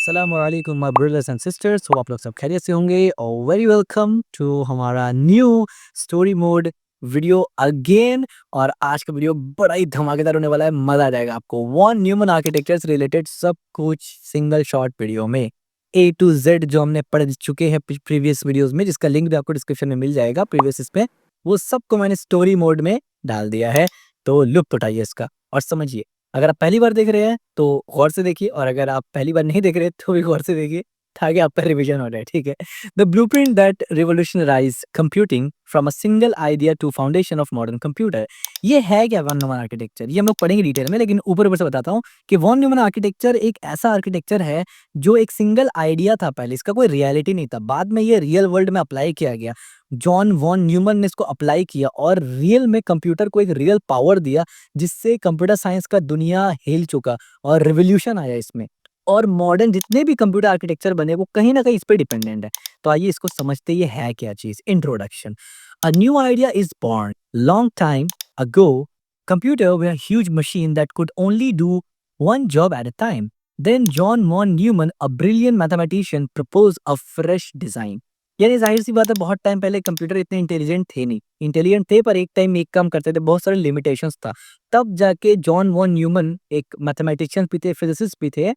अस्सलाम वालेकुम my brothers and sisters. हो आप लोग सब खैरियत से होंगे और वेरी वेलकम टू हमारा new story mode video again. और आज का वीडियो बड़ा ही धमाकेदार होने वाला है, मजा आ जाएगा आपको। वॉन न्यूमन आर्किटेक्चर से रिलेटेड सब कुछ सिंगल शॉर्ट वीडियो में ए टू जेड जो हमने पढ़ चुके हैं प्रीवियस वीडियोस में, जिसका लिंक भी आपको डिस्क्रिप्शन में मिल जाएगा प्रीवियस इसमें, वो सबको मैंने स्टोरी मोड में डाल दिया है। तो लुत्फ उठाइए इसका और समझिए। अगर आप पहली बार देख रहे हैं तो गौर से देखिए, और अगर आप पहली बार नहीं देख रहे तो भी गौर से देखिए ताकि आपका रिवीजन हो जाए, ठीक है। The blueprint that revolutionize computing from a single idea to foundation of modern computer. ये है क्या वॉन न्यूमन आर्किटेक्चर, ये हम लोग पढ़ेंगे डिटेल में, लेकिन ऊपर ऊपर से बताता हूँ कि वॉन न्यूमन आर्किटेक्चर एक ऐसा आर्किटेक्चर है जो एक सिंगल आइडिया था, पहले इसका कोई रियलिटी नहीं था, बाद में ये रियल वर्ल्ड में अप्लाई किया गया। जॉन वॉन न्यूमन ने इसको अप्लाई किया और रियल में कंप्यूटर को एक रियल पावर दिया, जिससे कंप्यूटर साइंस का दुनिया हिल चुका और रिवॉल्यूशन आया इसमें। और मॉडर्न जितने भी कंप्यूटर आर्किटेक्चर बने वो कहीं ना कहीं इस पे डिपेंडेंट है। तो आइए इसको समझते, ये है क्या चीज। Introduction. A new idea is born long time ago. Computer were a huge machine that could only do one job at a time. Then John von Neumann, a brilliant mathematician, proposed a fresh design. यानी जाहिर सी बात है, बहुत time पहले computer इतने intelligent थे नहीं, इंटेलिजेंट थे पर एक टाइम में एक काम करते थे, बहुत सारे लिमिटेशंस था। तब जाके जॉन वॉन न्यूमन एक मैथमेटिशियन भी थे, फिजिसिस्ट भी थे,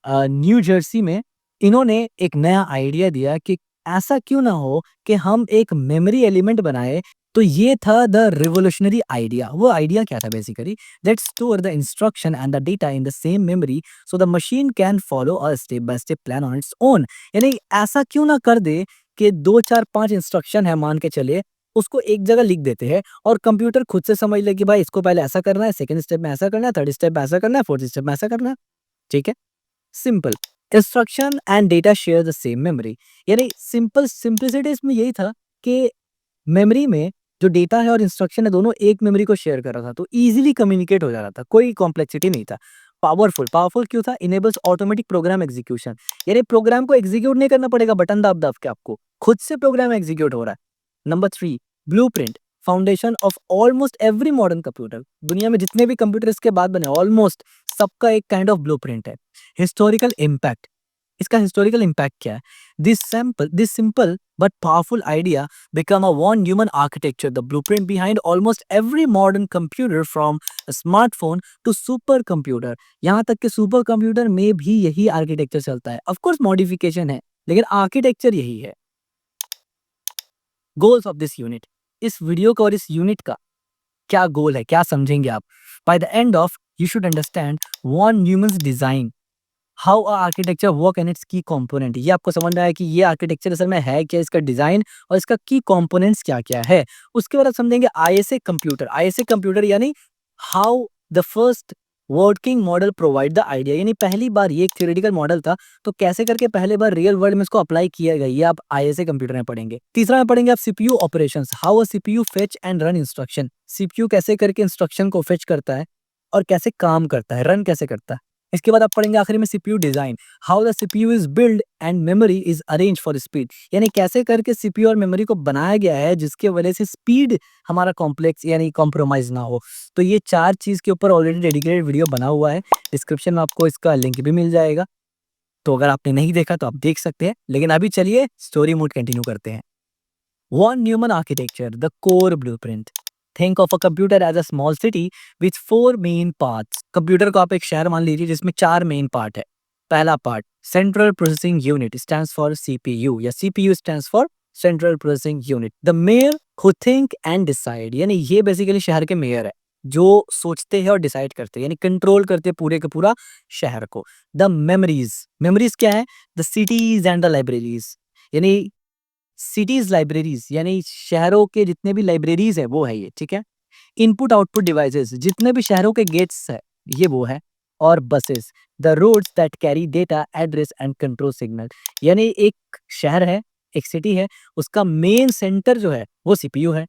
न्यू जर्सी में। इन्होंने एक नया आइडिया दिया कि ऐसा क्यों ना हो कि हम एक मेमोरी एलिमेंट बनाए। तो ये था द रिवोल्यूशनरी आइडिया। वो आइडिया क्या था basically, that store the instruction and the data in the same memory so the machine can follow a step by step plan on its own. यानी ऐसा क्यों ना कर दे कि 2 4 5 इंस्ट्रक्शन है मान के चले, उसको एक जगह लिख देते हैं और कंप्यूटर खुद से समझ ले कि भाई इसको पहले ऐसा करना है, सेकंड स्टेप में ऐसा करना है, थर्ड स्टेप में ऐसा करना है, फोर्थ स्टेप में ऐसा करना है। ठीक है, simple. Instruction and data share the same memory. यानी सिंपल सिंपलिसिटी इसमें यही था कि मेमोरी में जो डेटा है और इंस्ट्रक्शन है दोनों एक मेमोरी को शेयर कर रहा था, तो इजीली कम्युनिकेट हो जा रहा था, कोई कॉम्प्लेक्सिटी नहीं था। पावरफुल पावरफुल क्यों था, इनेबल्स ऑटोमेटिक प्रोग्राम एग्जीक्यूशन। यानी प्रोग्राम को एग्जीक्यूट नहीं करना पड़ेगा बटन दाब दाब के, आपको खुद से प्रोग्राम एग्जीक्यूट हो रहा है। Number 3, blueprint, foundation of almost every modern computer. दुनिया में जितने भी कंप्यूटर इसके बाद बने ऑलमोस्ट सबका एक काइंड ऑफ ब्लूप्रिंट है। हिस्टोरिकल इम्पैक्ट, इसका हिस्टोरिकल इम्पैक्ट क्या है। This simple but powerful idea become a von Neumann architecture, the blueprint behind almost every modern computer from a smartphone to supercomputer। यहाँ तक कि सुपर कंप्यूटर में भी यही आर्किटेक्चर चलता है। ऑफ कोर्स मॉडिफिकेशन है, लेकिन आर्किटेक्चर यही है। गोल्स ऑफ दिस यूनिट, इस वीडियो का और इस यूनिट का क्या गोल है, क्या समझेंगे आप। By the end of you should understand von Neumann's design, how a architecture work and its key component. ये आपको समझ आया कि ये आर्किटेक्चर असल में है क्या, इसका डिजाइन और इसका की कंपोनेंट्स क्या क्या है। उसके बाद आप समझेंगे आईएसए कंप्यूटर। आईएसए कंप्यूटर यानी how the first working model provide the idea. यानी पहली बार ये एक थ्योरेटिकल मॉडल था, तो कैसे करके पहले बार रियल वर्ल्ड में इसको अप्लाई किया गया, ये आप आईएसए कंप्यूटर में पढ़ेंगे। तीसरा में पढ़ेंगे आप CPU operations, how a CPU fetch and run instruction. CPU कैसे करके इंस्ट्रक्शन को फेच करता है और कैसे काम करता है, रन कैसे करता है। इसके बाद आप पढ़ेंगे आखिरी में CPU design, how the CPU is build and memory is arrange for speed. यानी कैसे करके सीपीयू और मेमोरी को बनाया गया है जिसके वजह से स्पीड हमारा कॉम्प्लेक्स यानी कॉम्प्रोमाइज ना हो। तो ये 4 चीज के ऊपर ऑलरेडी डेडिकेटेड वीडियो बना हुआ है, डिस्क्रिप्शन में आपको इसका लिंक भी मिल जाएगा। तो अगर आपने नहीं देखा तो आप देख सकते हैं, लेकिन अभी चलिए स्टोरी मोड कंटिन्यू करते हैं। Von Neumann architecture, the core blueprint. Think of a computer as a small city with 4 main parts. Computer को आप एक शहर मान लीजिए जिसमें 4 मेन पार्ट है। पहला part central processing unit stands for CPU, या CPU stands for central processing unit. The mayor who think and decide, यानी ये बेसिकली शहर के मेयर है जो सोचते हैं और डिसाइड करते हैं, यानी कंट्रोल करते हैं पूरे का पूरा शहर को। द मेमोरीज, मेमोरीज क्या है, the cities and the libraries. यानी सिटीज लाइब्रेरीज यानी शहरों के जितने भी लाइब्रेरीज है वो है ये, ठीक है। इनपुट आउटपुट डिवाइसेस, जितने भी शहरों के गेट्स है ये वो है। और buses, the roads that carry data address and control signal. यानी एक शहर है, एक सिटी है, उसका मेन सेंटर जो है वो सीपीयू है,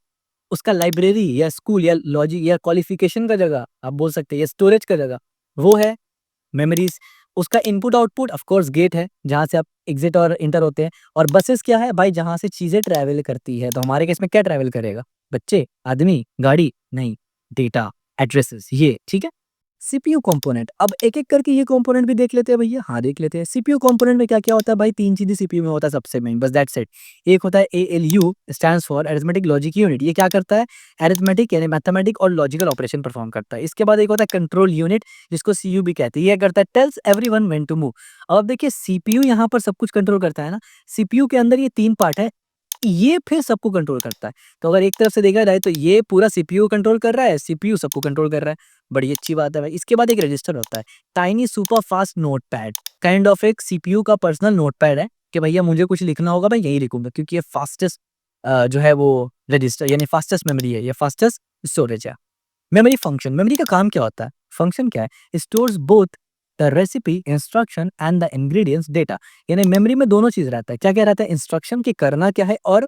उसका लाइब्रेरी या स्कूल या लॉजिक या क्वालिफिकेशन का जगह आप बोल सकते हैं, या स्टोरेज का जगह वो है मेमोरीज। उसका input output of course gate है जहां से आप एग्जिट और इंटर होते हैं। और बसेस क्या है भाई, जहां से चीजें ट्रैवल करती है। तो हमारे केस में क्या ट्रैवल करेगा, बच्चे, आदमी, गाड़ी नहीं, डेटा, एड्रेसेस, ये ठीक है। सीपीयू कंपोनेंट, अब एक-एक करके ये कंपोनेंट भी देख लेते हैं भैया। हाँ, देख लेते हैं। सीपीयू कंपोनेंट में क्या-क्या होता है भाई? 3 चीज़ें सीपीयू में होता है सबसे मेन, बस दैट्स इट। एक होता है ALU, stands for arithmetic logic unit. ये क्या करता है? अरिथमेटिक यानी मैथमेटिक और लॉजिकल ऑपरेशन परफॉर्म करता है। इसके बाद एक होता है कंट्रोल यूनिट, जिसको सीयू भी कहते हैं। ये करता है tells everyone when to move. अब देखिए सीपीयू यहाँ पर सब कुछ कंट्रोल करता है ना। सीपीयू के अंदर ये 3 पार्ट है, ये फिर सबको कंट्रोल करता है। तो अगर एक तरफ से देखा जाए तो ये पूरा सीपीयू कंट्रोल कर रहा है, सीपीयू सबको कंट्रोल कर रहा है। बड़ी अच्छी बात है भाई। इसके बाद एक रजिस्टर होता है, tiny super fast notepad, kind of एक सीपीयू का पर्सनल नोटपैड है कि भैया मुझे कुछ लिखना होगा मैं यही लिखूंगा, क्योंकि ये फास्टेस्ट जो है वो रजिस्टर यानी फास्टेस्ट मेमोरी है, ये फास्टेस्ट स्टोरेज है। मेमोरी फंक्शन, मेमोरी का काम क्या होता है? फंक्शन क्या है? Stores both the recipe instruction and the ingredients data. यानी मेमोरी में दोनों चीज रहता है। क्या क्या रहता है? इंस्ट्रक्शन की करना क्या है और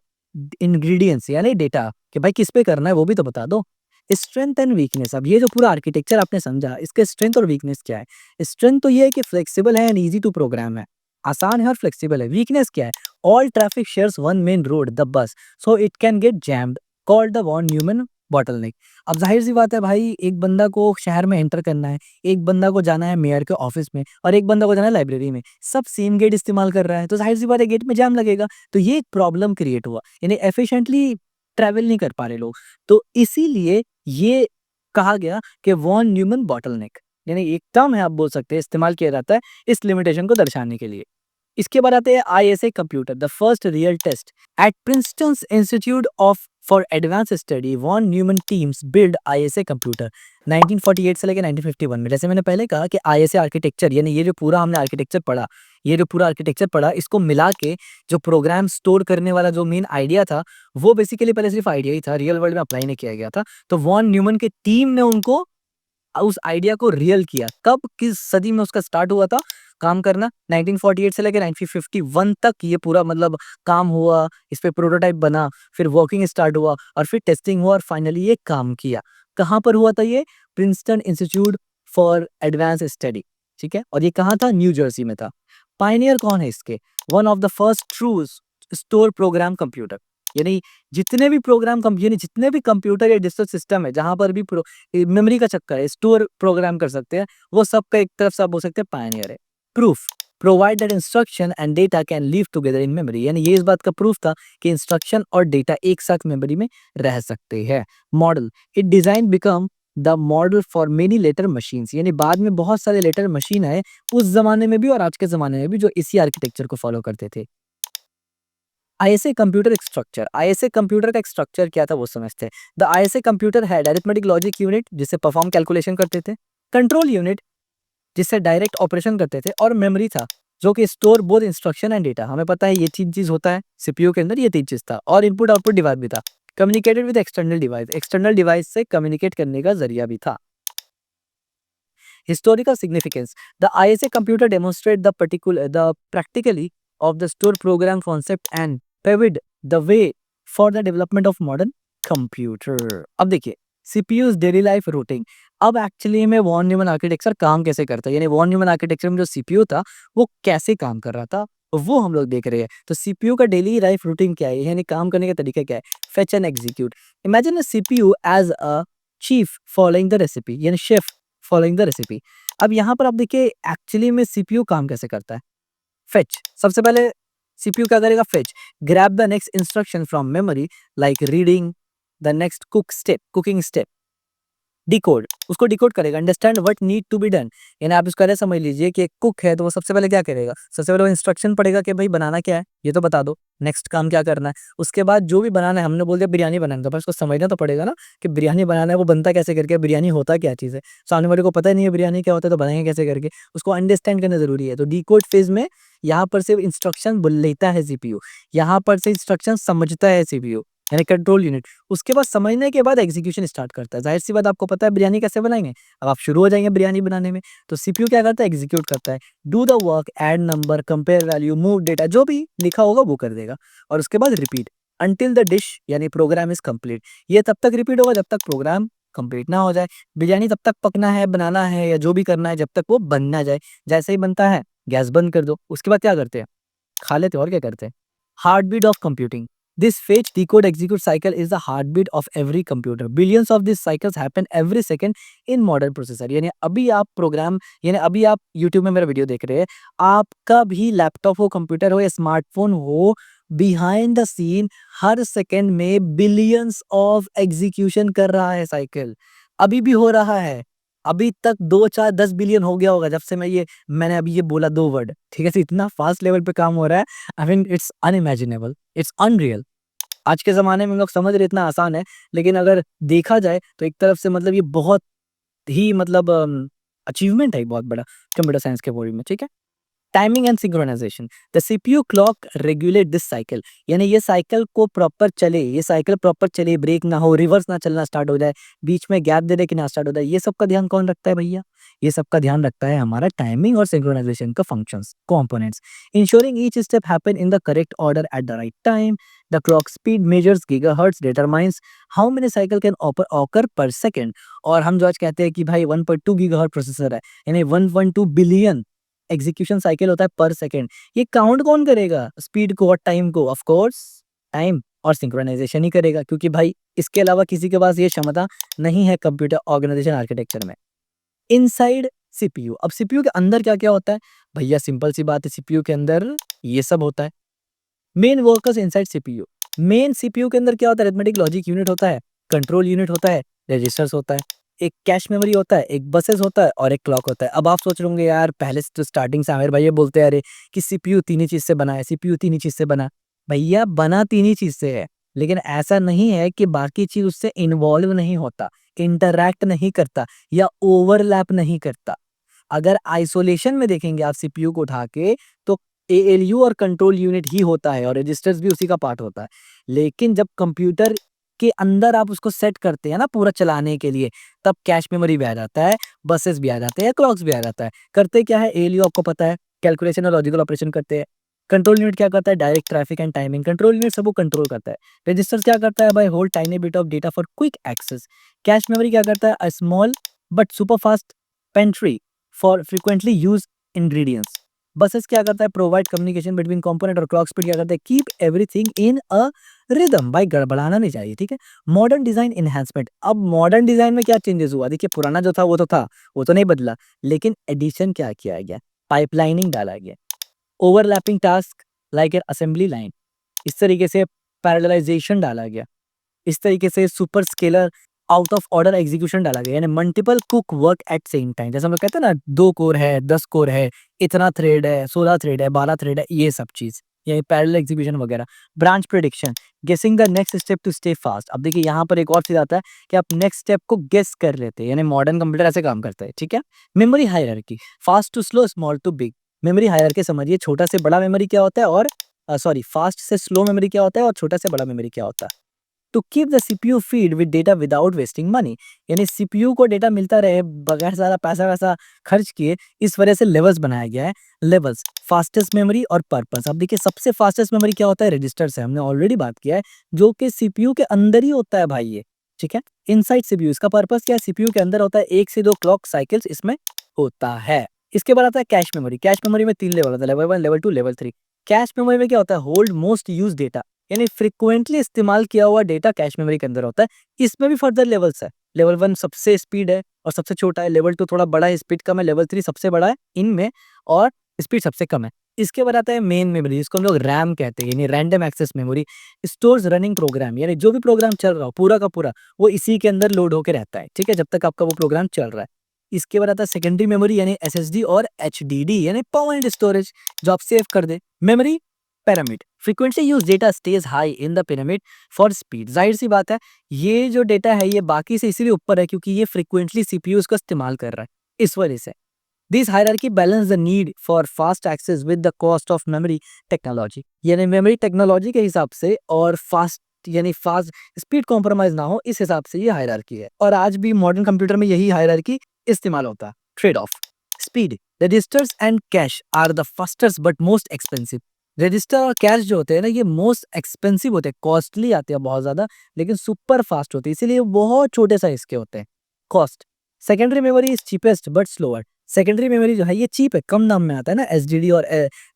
इंग्रेडिएंट्स यानी डेटा कि भाई किस पे करना है वो भी तो बता दो। स्ट्रेंथ एंड वीकनेस, अब ये जो पूरा आर्किटेक्चर आपने समझा, इसके स्ट्रेंथ और वीकनेस क्या है? स्ट्रेंथ तो ये है कि फ्लेक्सिबल है एंड इजी टू प्रोग्राम है, आसान है और फ्लेक्सिबल है। वीकनेस क्या है? All traffic shares one main road, the bus, so it can get jammed, called the von Neumann bottleneck. अब ज़ाहिर-सी बात है भाई, एक बंदा को शहर में एंटर करना है, एक बंदा को जाना है मेयर के ऑफ़िस में और एक बंदा को जाना है लाइब्रेरी में। सब सेम गेट इस्तेमाल कर रहा है, तो ज़ाहिर-सी बात है गेट में जाम लगेगा। तो ये एक प्रॉब्लम क्रिएट हुआ, यानी एफिशिएंटली ट्रैवल नहीं कर पा रहे लोग। तो इसीलिए ये कहा गया कि वॉन न्यूमन बॉटलनेक, यानी एक टर्म है आप बोल सकते हैं, इस्तेमाल किया जाता है इस लिमिटेशन को दर्शाने के लिए। इसके बाद आते हैं ISA computer, the first real test at Princeton Institute of for advance study von Neumann teams build ISA computer 1948 से लेकर 1951 में। जैसे मैंने पहले कहा कि आईएसए आर्किटेक्चर यानी ये जो पूरा हमने आर्किटेक्चर पढ़ा, ये जो पूरा आर्किटेक्चर पढ़ा, इसको मिला के जो प्रोग्राम स्टोर करने वाला जो मेन आइडिया था, वो बेसिकली पहले सिर्फ आइडिया ही था, रियल वर्ल्ड में अप्लाई नहीं किया गया था। तो वॉन न्यूमन की टीम ने उनको उस आइडिया को रियल किया। कब, किस सदी में उसका स्टार्ट हुआ था काम करना? 1948 से लेकर 1951 तक ये पूरा मतलब काम हुआ, इस पे प्रोटोटाइप बना, फिर वर्किंग स्टार्ट हुआ और फिर टेस्टिंग हुआ और फाइनली ये काम किया। कहाँ पर हुआ था ये? Princeton institute for advance study, ठीक है? और ये कहाँ था? न्यू जर्सी में था। पायनियर कौन है इसके? One of the first true store program computer, यानी जितने भी प्रोग्राम यानी जितने भी कंप्यूटर या डिजिटल सिस्टम है जहां पर भी मेमोरी का चक्कर है, स्टोर प्रोग्राम कर सकते हैं, वो सबका एक तरफ से आप बोल सकते हैं पायनियर है। Proof, provide that instruction and data can live together in memory, यानी ये इस बात का प्रूफ था कि इंस्ट्रक्शन और डेटा एक साथ मेमोरी में रह सकते हैं। Model, it design become the model for many later machines, यानी बाद में बहुत सारे लेटर मशीन आए उस जमाने में भी और आज के जमाने में भी जो इसी आर्किटेक्चर को फॉलो करते थे। आईएसए कंप्यूटर एक स्ट्रक्चर, आईएसए कंप्यूटर का एक स्ट्रक्चर क्या था वो समझते हैं। The ISA computer had arithmetic logic unit जिससे परफॉर्म कैलकुलेशन करते थे, कंट्रोल यूनिट जिससे डायरेक्ट ऑपरेशन करते थे और मेमोरी था जो कि store both instruction and data. हमें पता है ये तीन चीज होता है सीपीयू के अंदर, ये तीन चीज था और इनपुट आउटपुट डिवाइस भी था। कम्युनिकेटेड विद एक्सटर्नल डिवाइस से कम्युनिकेट करने का जरिया भी था। Historical significance, the ISA computer demonstrate the practically of the store program concept and paved the way for the development of modern computer। अब देखिए सीपीयूज डेली लाइफ रूटिंग, अब actually में वॉन न्यूमन आर्किटेक्चर काम कैसे करता है, यानी von Neumann architecture में जो सीपीयू था वो कैसे काम कर रहा था वो हम लोग देख रहे हैं। तो सीपीयू का डेली लाइफ रूटीन क्या है, यानी काम करने का तरीका क्या है? Fetch and execute, imagine a CPU as a chief following the recipe, यानी शेफ फॉलोइंग द रेसिपी। अब यहाँ पर आप देखिए एक्चुअली में सीपीयू काम कैसे करता है। फेच, सबसे पहले सीपीयू क्या करेगा? Fetch, grab the next instruction from memory like reading the next cooking step, decode, उसको डिकोड करेगा, understand what need to be done, यानी आप इसको ऐसे समझ लीजिए कि एक कुक है तो वो सबसे पहले क्या करेगा? सबसे पहले वो इंस्ट्रक्शन पढ़ेगा कि भाई बनाना क्या है ये तो बता दो, नेक्स्ट काम क्या करना है। उसके बाद जो भी बनाना है, हमने बोल दिया बिरयानी बनाना, तो भाई उसको समझना तो पड़ेगा ना कि बिरयानी बनाना है, वो बनता कैसे करके, बिरयानी होता क्या चीज़ है। सामने वाले को पता ही नहीं है बिरयानी क्या होता है तो बनाएंगे कैसे करके, उसको अंडरस्टैंड करना जरूरी है। तो डिकोड फेज में यहाँ पर सिर्फ इंस्ट्रक्शन लेता है सीपीयू, यहाँ पर से इंस्ट्रक्शन समझता है सीपीयू यानी कंट्रोल यूनिट। उसके बाद समझने के बाद एग्जीक्यूशन स्टार्ट करता है। जाहिर सी बात आपको पता है बिरयानी कैसे बनाएंगे, अब आप शुरू हो जाएंगे बिरयानी बनाने में। तो सीपीयू क्या करता है? एग्जीक्यूट करता है, do the work, add number, compare value, move data, जो भी लिखा होगा वो कर देगा और उसके बाद रिपीट अंटिल द डिश यानी प्रोग्राम इज कंप्लीट। ये तब तक रिपीट होगा जब तक प्रोग्राम कंप्लीट ना हो जाए। बिरयानी तब तक पकना है, बनाना है या जो भी करना है जब तक वो बन ना जाए। जैसे ही बनता है गैस बंद कर दो, उसके बाद क्या करते हैं? खा लेते हैं और क्या करते हैं? Heart beat of computing, This fetch, decode, execute cycle is the heartbeat of every computer. Billions of these cycles happen every second in modern processor. यानी अभी आप प्रोग्राम यानी अभी आप YouTube में मेरा वीडियो देख रहे हैं, आपका भी लैपटॉप हो, कंप्यूटर हो या स्मार्टफोन हो, behind the scene her second में बिलियंस ऑफ एग्जीक्यूशन कर रहा है साइकिल। अभी भी हो रहा है। अभी तक 2, 4, 10 बिलियन हो गया होगा जब से मैंने अभी ये बोला 2 वर्ड, ठीक है? इतना फास्ट लेवल पे काम हो रहा है। I mean it's unimaginable, it's unreal. आज के ज़माने में लोग समझ रहे इतना आसान है, लेकिन अगर देखा जाए तो एक तरफ से मतलब ये बहुत ही मतलब अचीवमेंट है एक बहुत बड़ा कंप्यूटर साइंस के वर्ल्ड में, ठीक है? Timing and synchronization, the CPU clock regulate this cycle, यानी ये साइकिल को प्रॉपर चले, ये साइकिल प्रॉपर चले, ब्रेक ना हो, रिवर्स ना चलना स्टार्ट हो जाए, बीच में गैप दे दे कि ना स्टार्ट हो जाए, ये सब का ध्यान कौन रखता है भैया? ये सब का ध्यान रखता है हमारा टाइमिंग और सिंक्रोनाइजेशन का functions components, ensuring each step happen in the correct order at the right time. The clock speed measures gigahertz, determines how many cycle can occur पर सेकंड। और हम जो आज कहते हैं कि भाई 1.2 गीगाहर्ट्ज प्रोसेसर है, यानी 1.2 बिलियन एग्जीक्यूशन साइकिल होता है पर सेकंड। ये काउंट कौन करेगा स्पीड को और टाइम को? ऑफ कोर्स टाइम और सिंक्रोनाइजेशन ही करेगा, क्योंकि भाई इसके अलावा किसी के पास ये क्षमता नहीं है कंप्यूटर ऑर्गेनाइजेशन आर्किटेक्चर में। इनसाइड सीपीयू, अब सीपीयू के अंदर क्या क्या होता है भैया? सिंपल सी बात है, सीपीयू के अंदर ये सब होता है। Main workers inside CPU, main CPU के अंदर क्या होता है? अरिथमेटिक लॉजिक यूनिट होता है, कंट्रोल यूनिट होता है, रजिस्टर्स होता है, एक कैश मेमोरी होता है, एक बसेस होता है और एक क्लॉक होता है। अब आप सोच रहे होंगे यार पहले से तो स्टार्टिंग से आमिर भाई ये बोलते हैं अरे कि सीपीयू तीन ही चीज से बना है, सीपीयू तीन ही चीज से बना। भैया बना तीन ही चीज से है, लेकिन ऐसा नहीं है कि बाकी चीज उससे इन्वॉल्व नहीं होता, इंटरैक्ट नहीं करता या ओवरलैप नहीं करता। अगर आइसोलेशन में देखेंगे आप सीपीयू को उठा के, तो एएलयू और कंट्रोल यूनिट ही होता है और रजिस्टर्स भी उसी का पार्ट होता है। लेकिन जब कंप्यूटर के अंदर आप उसको सेट करते हैं ना पूरा चलाने के लिए, तब कैश मेमोरी भी आ जाता है, बसेस भी आ जाते हैं, क्लॉक्स भी आ जाता है। करते क्या है एएलयू आपको पता है, कैलकुलेशन और लॉजिकल ऑपरेशन करते हैं। कंट्रोल यूनिट क्या करता है? Direct traffic and timing, control unit सबको कंट्रोल करता है। रजिस्टर क्या करता है भाई? Hold tiny bit of data for quick access. Cache memory क्या करता है? A small but super fast pantry for frequently use ingredients. Buses क्या करता है? प्रोवाइड कम्युनिकेशन बिटवीन कंपोनेंट और क्लॉक स्पीड क्या करता है? Keep everything in a rhythm, भाई गड़बड़ाना नहीं चाहिए, ठीक है? मॉडर्न डिजाइन एनहांसमेंट, अब मॉडर्न डिजाइन में क्या चेंजेस हुआ? देखिए पुराना जो था वो तो था, वो तो नहीं बदला, लेकिन एडिशन क्या किया गया? पाइपलाइनिंग डाला गया, overlapping task like an assembly line, इस तरीके से पैरेललाइजेशन डाला गया, इस तरीके से super scalar out of order execution डाला गया, यानी multiple cook work at same time. जैसे हम लोग कहते हैं ना 2 कोर है, 10 कोर है, इतना थ्रेड है, 16 थ्रेड है, 12 थ्रेड है, ये सब चीज़, ये पैरेलल एग्जीक्यूशन वगैरह। Branch prediction, guessing the next step to stay fast. अब देखिए यहाँ पर एक और चीज़ आता है कि आप नेक्स्ट स्टेप को गेस कर लेते हैं, यानी मॉडर्न कंप्यूटर ऐसे काम करता है, ठीक है? Memory hierarchy, fast to slow, small to big. Memory hierarchy समझिए, छोटा से बड़ा मेमोरी क्या होता है और सॉरी फास्ट से स्लो मेमोरी क्या होता है और छोटा से बड़ा मेमोरी क्या होता है। To keep the CPU feed with data without wasting money, यानी सीपीयू को डेटा मिलता रहे बगैर सारा पैसा वैसा खर्च किए, इस वजह से लेवल्स बनाया गया है। लेवल्स, फास्टेस्ट मेमोरी और पर्पस। अब देखिए सबसे फास्टेस्ट मेमोरी क्या होता है? रजिस्टर से, हमने ऑलरेडी बात किया है, जो कि सीपीयू के अंदर ही होता है भाई ये, ठीक है? इनसाइड सीपीयू, इसका पर्पस क्या है? सीपीयू के अंदर होता है, 1 से 2 क्लॉक साइकिल्स इसमें होता है। इसके बाद आता है कैश मेमोरी। कैश मेमोरी में 3 लेवल होता है, level 1, level 2, level 3। Cache memory में क्या होता है? होल्ड मोस्ट यूज्ड डेटा, यानी फ्रीक्वेंटली इस्तेमाल किया हुआ डेटा कैश मेमोरी के अंदर होता है। इसमें भी फर्दर लेवल्स है, लेवल 1 सबसे स्पीड है और सबसे छोटा है, लेवल 2 थोड़ा बड़ा है, स्पीड कम है, लेवल 3 सबसे बड़ा है इनमें और स्पीड सबसे कम है। इसके बाद आता है मेन मेमोरी, जिसको हम लोग रैम कहते हैं, यानी random access memory. Stores running program, यानी जो भी प्रोग्राम चल रहा हो पूरा का पूरा वो इसी के अंदर लोड होकर रहता है, ठीक है? जब तक आपका वो प्रोग्राम चल रहा है। इसके बाद आता है सेकेंडरी मेमोरी, यानी एसएसडी और एचडीडी, यानी परमानेंट स्टोरेज, जो आप सेव कर दे। Memory pyramid, frequently use data stage high in the pyramid for speed. जाहिर सी बात है, ये जो डेटा है ये बाकी से इसीलिए ऊपर है क्योंकि ये फ्रीक्वेंटली सीपीयू इसका इस्तेमाल कर रहा है, इस वजह से। This hierarchy balance the need for fast access with the cost of memory technology, यानी मेमोरी टेक्नोलॉजी के हिसाब से और फास्ट यानी फास्ट स्पीड कॉम्प्रोमाइज ना हो, इस हिसाब से ये हायरार्की है। और आज भी मॉडर्न कंप्यूटर में यही हायरार्की इस्तेमाल होता है। Trade off, speed, registers and cache are the fastest but most expensive. Register और कैश जो होते हैं ना, ये मोस्ट एक्सपेंसिव होते हैं, कॉस्टली आते हैं बहुत ज्यादा, लेकिन सुपर फास्ट होते हैं, इसीलिए बहुत छोटे साइज के होते हैं। Cost, secondary memory is cheapest but slower. Secondary memory जो है ये चीप है, कम दाम में आता है ना, एसडीडी और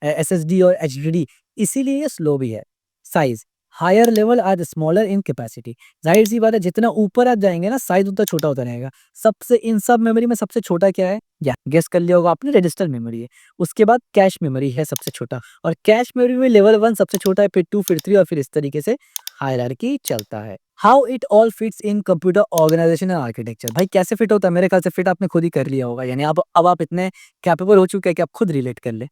एसएसडी और एचडीडी, इसीलिए ये स्लो भी है। Size, higher level are smaller in capacity. ज़ाहिर सी बात है, जितना ऊपर आप जाएँगे ना साइज़ उतना छोटा होता रहेगा। सबसे इन सब मेमोरी में सबसे छोटा क्या है? या गेस कर लिया होगा आपने, रजिस्टर मेमोरी है। उसके बाद कैश मेमोरी है सबसे छोटा, और कैश मेमोरी में लेवल 1 सबसे छोटा है, फिर 2 फिर 3 और फिर इस तरीके से हायरार्की चलता है। How it all fits in computer organization and architecture. भाई कैसे फिट होता है? मेरे ख्याल से फिट आपने खुद ही कर लिया होगा। यानी अब आप इतने कैपेबल हो चुके हैं कि आप खुद रिलेट कर ले।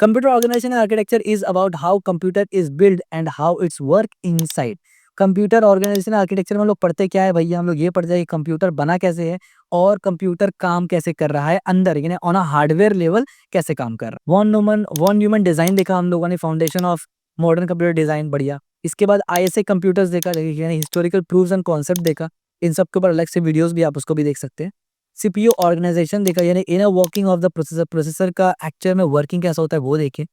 Computer organization and architecture is about how computer is built and how its work inside. Computer organization architecture में हम लोग पढ़ते क्या है भैया? हम लोग ये पढ़ते हैं कि कंप्यूटर बना कैसे है और कंप्यूटर काम कैसे कर रहा है अंदर, यानी ऑन अ हार्डवेयर लेवल कैसे काम कर रहा है। वॉन न्यूमन डिजाइन देखा हम लोगों ने, foundation of modern computer design, बढ़िया। इसके बाद आईएसए कंप्यूटर्स देखा, यानी हिस्टोरिकल प्रूफ्स एंड कॉन्सेप्ट देखा। इन सब के ऊपर अलग से वीडियोस भी आप उसको भी देख सकते हैं। सीपीयू ऑर्गेनाइजेशन देखा, यानी inner working of the processor, processor का एक्चुअल में वर्किंग कैसा होता है वो देखे।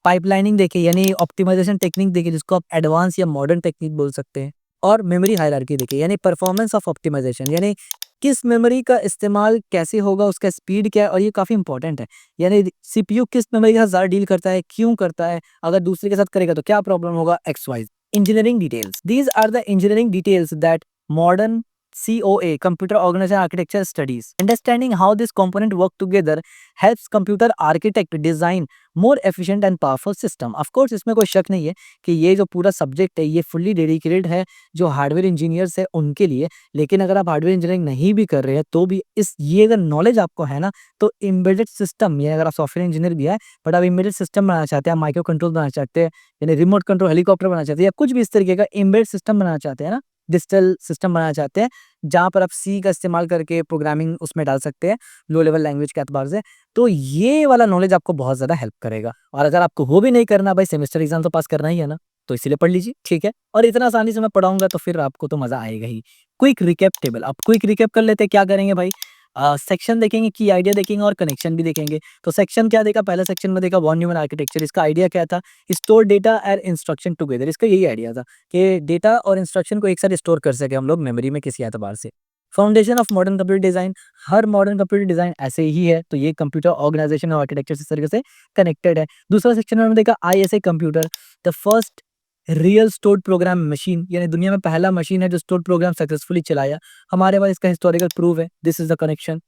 पाइपलाइनिंग देखे, यानी ऑप्टिमाइजेशन टेक्निक देखे, जिसको आप एडवांस या मॉडर्न टेक्निक बोल सकते हैं। और मेमोरी हायरार्की देखे, यानी परफॉर्मेंस ऑफ ऑप्टिमाइजेशन, यानी किस मेमोरी का इस्तेमाल कैसे होगा, उसका स्पीड क्या है, और ये काफी इंपॉर्टेंट है। यानी सीपीयू किस मेमोरी के साथ ज्यादा डील करता है, क्यों करता है, अगर दूसरे के साथ करेगा तो क्या प्रॉब्लम होगा, X Y. Engineering details, these are the engineering details that modern COA, Computer Organization Architecture studies. Understanding how this component work together helps computer architect design more efficient and powerful system. Of course, इसमें कोई शक नहीं है कि ये जो पूरा subject है ये फुल्ली डेडिकेटेड है जो हार्डवेयर इंजीनियर्स है उनके लिए। लेकिन अगर आप हार्डवेयर इंजीनियरिंग नहीं भी कर रहे हैं तो भी इस ये अगर नॉलेज आपको है ना, तो एम्बेडेड सिस्टम, ये अगर आप सॉफ्टवेयर इंजीनियर भी है बट आप एम्बेडेड सिस्टम बनाना चाहते हैं, माइक्रो कंट्रोल बनाना चाहते हैं, यानी रिमोट कंट्रोल हेलीकॉप्टर बनाना चाहते हैं, या कुछ भी इस तरीके का एम्बेडेड सिस्टम बनाना चाहते हैं ना, डिजिटल सिस्टम बनाना चाहते हैं, जहाँ पर आप सी का इस्तेमाल करके प्रोग्रामिंग उसमें डाल सकते हैं लो लेवल लैंग्वेज के एतबार से, तो ये वाला नॉलेज आपको बहुत ज़्यादा हेल्प करेगा। और अगर आपको वो भी नहीं करना भाई, सेमेस्टर एग्जाम तो पास करना ही है ना, तो इसीलिए पढ़ लीजिए, ठीक है। और इतना आसानी से मैं पढ़ाऊंगा तो फिर आपको तो मज़ा आएगा ही। क्विक रिकैप टेबल, अब क्विक रिकैप कर लेते हैं, क्या करेंगे भाई? सेक्शन देखेंगे, की आइडिया देखेंगे और कनेक्शन भी देखेंगे। तो सेक्शन क्या देखा? पहला सेक्शन में देखा वॉन न्यूमन आर्किटेक्चर। इसका आइडिया क्या था? Store data and instruction together. इसका यही आइडिया था कि डेटा और इंस्ट्रक्शन को एक साथ स्टोर कर सके हम लोग मेमोरी में किसी एतबार से। Foundation of modern computer design, her modern computer design ऐसे ही है, तो ये कंप्यूटर ऑर्गेनाइजेशन और आर्किटेक्चर से इस तरीके से कनेक्टेड है। दूसरा सेक्शन में हमने देखा ISA computer, the first real stored program machine, यानी दुनिया में पहला मशीन है जो स्टोर्ड प्रोग्राम सक्सेसफुली चलाया। हमारे पास इसका हिस्टोरिकल प्रूफ है, दिस इज द कनेक्शन।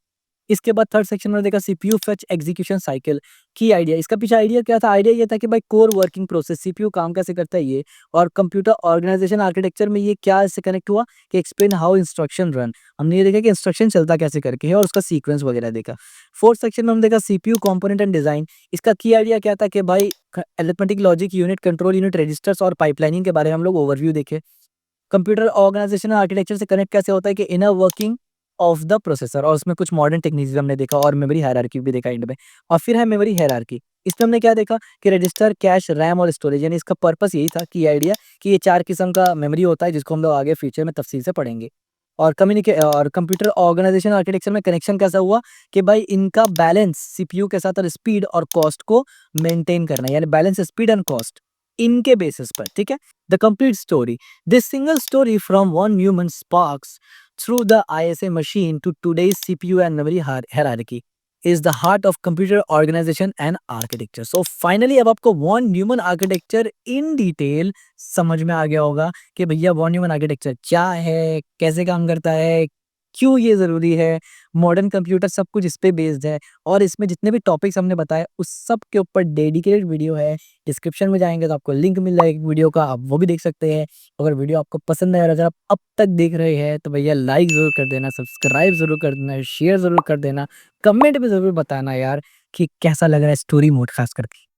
इसके बाद थर्ड सेक्शन में देखा सीपीयू फेच एग्जीक्यूशन साइकिल, की आइडिया। इसका पीछे आइडिया क्या था? आइडिया ये था कि भाई कोर वर्किंग प्रोसेस, सीपीयू काम कैसे करता है ये, और कंप्यूटर ऑर्गेनाइजेशन आर्किटेक्चर में ये क्या इससे कनेक्ट हुआ कि एक्सप्लेन हाउ इंस्ट्रक्शन रन। हमने ये देखा कि इंस्ट्रक्शन चलता कैसे करके है और उसका सीक्वेंस वगैरह देखा। फोर्थ सेक्शन में हम देखा सीपीयू कंपोनेंट एंड डिजाइन। इसका की आइडिया क्या था कि भाई arithmetic logic unit, control unit, registers और पाइपलाइनिंग के बारे में हम लोग ओवरव्यू देखे। कंप्यूटर ऑर्गेनाइजेशन आर्किटेक्चर से कनेक्ट कैसे होता है कि inner working of the processor, और उसमें कुछ मॉडर्न टेक्निक्स भी हमने देखा और मेमोरी हायरार्की भी देखा एंड में। और फिर है मेमोरी हायरार्की। इसमें हमने क्या देखा कि रजिस्टर, कैश, रैम और स्टोरेज, यानी इसका पर्पस यही था कि आइडिया कि ये 4 किस्म का मेमोरी होता है जिसको हम लोग आगे फ्यूचर में तफसील से पढ़ेंगे। और कंप्यूटर ऑर्गेनाइजेशन आर्किटेक्चर में कनेक्शन कैसा हुआ कि भाई इनका बैलेंस सीपीयू के साथ और स्पीड और कॉस्ट को मेंटेन करना है, यानी बैलेंस स्पीड एंड कॉस्ट इनके बेसिस पर, ठीक है। The complete story, this single storey from one human sparks through the ISA machine to today's CPU and memory hierarchy is the heart of computer organization and architecture. So finally अब आपको von Neumann architecture in detail समझ में आ गया होगा कि भैया von Neumann architecture क्या है, कैसे काम करता है, क्यों ये ज़रूरी है। मॉडर्न कंप्यूटर सब कुछ इस पे बेस्ड है, और इसमें जितने भी टॉपिक्स हमने बताए उस सब के ऊपर डेडिकेटेड वीडियो है। डिस्क्रिप्शन में जाएंगे तो आपको लिंक मिल जाएगा वीडियो का, आप वो भी देख सकते हैं। अगर वीडियो आपको पसंद आया, अगर आप अब तक देख रहे हैं तो भैया लाइक ज़रूर कर देना, सब्सक्राइब ज़रूर कर देना, शेयर ज़रूर कर देना, कमेंट में ज़रूर बताना यार कि कैसा लग रहा है स्टोरी मोड खास करके।